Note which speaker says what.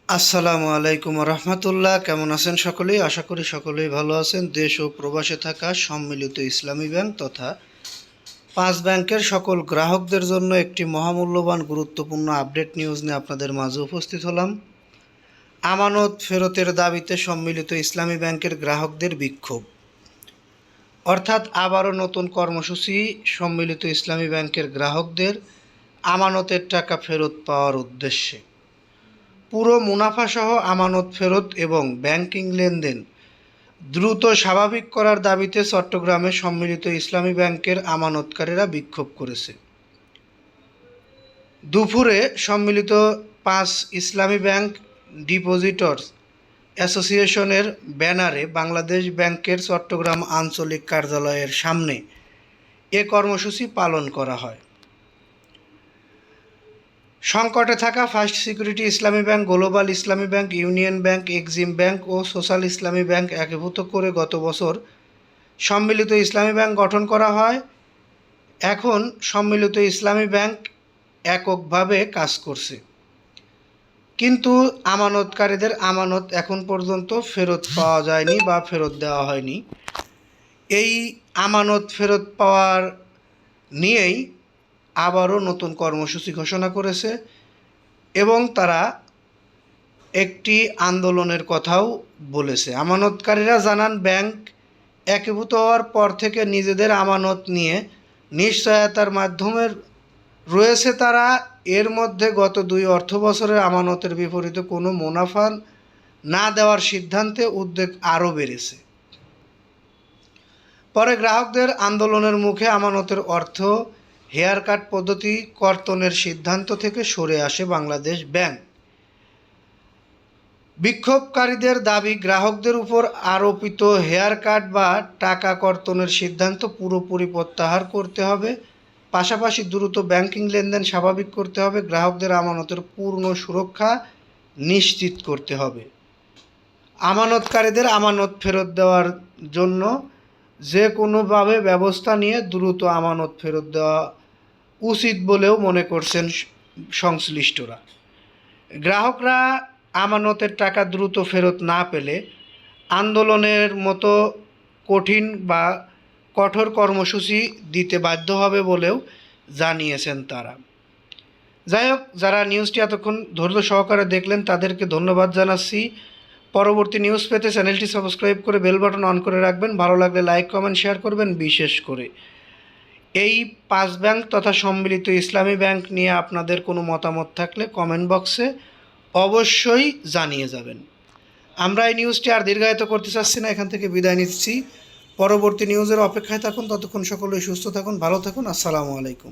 Speaker 1: আসসালামু আলাইকুম রহমতুল্লাহ। কেমন আছেন সকলেই? আশা করি সকলেই ভালো আছেন। দেশ ও প্রবাসে থাকা সম্মিলিত ইসলামী ব্যাংক তথা পাঁচ ব্যাংকের সকল গ্রাহকদের জন্য একটি মহামূল্যবান গুরুত্বপূর্ণ আপডেট নিউজ নিয়ে আপনাদের মাঝে উপস্থিত হলাম। আমানত ফেরতের দাবিতে সম্মিলিত ইসলামী ব্যাংকের গ্রাহকদের বিক্ষোভ, অর্থাৎ আবারও নতুন কর্মসূচি। সম্মিলিত ইসলামী ব্যাংকের গ্রাহকদের আমানতের টাকা ফেরত পাওয়ার উদ্দেশ্যে পুরো মুনাফাসহ আমানত ফেরত এবং ব্যাংকিং লেনদেন দ্রুত স্বাভাবিক করার দাবিতে চট্টগ্রামে সম্মিলিত ইসলামী ব্যাংকের আমানতকারীরা বিক্ষোভ করেছে। দুপুরে সম্মিলিত পাঁচ ইসলামী ব্যাংক ডিপোজিটর্স অ্যাসোসিয়েশনের ব্যানারে বাংলাদেশ ব্যাংকের চট্টগ্রাম আঞ্চলিক কার্যালয়ের সামনে এ কর্মসূচি পালন করা হয়। সংকটে থাকা first security Islami bank, global Islami bank, union bank, Exim bank ও সোশ্যাল ইসলামী ব্যাংক একীভূত করে গত বছর সম্মিলিত ইসলামী ব্যাংক গঠন করা হয়। এখন সম্মিলিত ইসলামী ব্যাংক এককভাবে কাজ করছে, কিন্তু আমানতকারীদের আমানত এখন পর্যন্ত ফেরত পাওয়া যায়নি বা ফেরত দেওয়া হয়নি। এই আমানত ফেরত পাওয়ার নিয়েই আবারও নতুন কর্মসূচি ঘোষণা করেছে এবং তারা একটি আন্দোলনের কথাও বলেছে। আমানতকারীরা জানান, ব্যাংক একীভূত হওয়ার পর থেকে নিজেদের আমানত নিয়ে নিশ্চয়তার মাধ্যমে রয়েছে তারা। এর মধ্যে গত 2 অর্থবছরের আমানতের বিপরীতে কোনো মুনাফা না দেওয়ার সিদ্ধান্তে উদ্বেগ আরও বেড়েছে। পরে গ্রাহকদের আন্দোলনের মুখে আমানতের অর্থ হেয়ার কাট পদ্ধতি কর্তনের সিদ্ধান্ত থেকে সরে আসে বাংলাদেশ ব্যাংক। বিক্ষোভকারীদের দাবি, গ্রাহকদের উপর আরোপিত হেয়ার কাট বা টাকা কর্তনের সিদ্ধান্ত পুরোপুরি প্রত্যাহার করতে হবে। পাশাপাশি দ্রুত ব্যাংকিং লেনদেন স্বাভাবিক করতে হবে। গ্রাহকদের আমানতের পূর্ণ সুরক্ষা নিশ্চিত করতে হবে। আমানতকারীদের আমানত ফেরত দেওয়ার জন্য যে কোনোভাবে ব্যবস্থা নিয়ে দ্রুত আমানত ফেরত দেওয়া উচিত বলেও মনে করছেন সংশ্লিষ্টরা। গ্রাহকরা আমানতের টাকা দ্রুত ফেরত না পেলে আন্দোলনের মতো কঠিন বা কঠোর কর্মসূচি দিতে বাধ্য হবে বলেও জানিয়েছেন তারা। যাই হোক, যারা নিউজটি এতক্ষণ ধৈর্য সহকারে দেখলেন তাদেরকে ধন্যবাদ জানাচ্ছি। পরবর্তী নিউজ পেতে চ্যানেলটি সাবস্ক্রাইব করে বেল বাটন অন করে রাখবেন। ভালো লাগলে লাইক, কমেন্ট, শেয়ার করবেন। বিশেষ করে এই পাঁচ ব্যাংক তথা সম্মিলিত ইসলামী ব্যাংক নিয়ে আপনাদের কোনো মতামত থাকলে কমেন্ট বক্সে অবশ্যই জানিয়ে যাবেন। আমরা এই নিউজটি আর দীর্ঘায়িত করতে চাচ্ছি না, এখান থেকে বিদায় নিচ্ছি। পরবর্তী নিউজের অপেক্ষায় থাকুন। ততক্ষণ সকলেই সুস্থ থাকুন, ভালো থাকুন। আসসালামু আলাইকুম।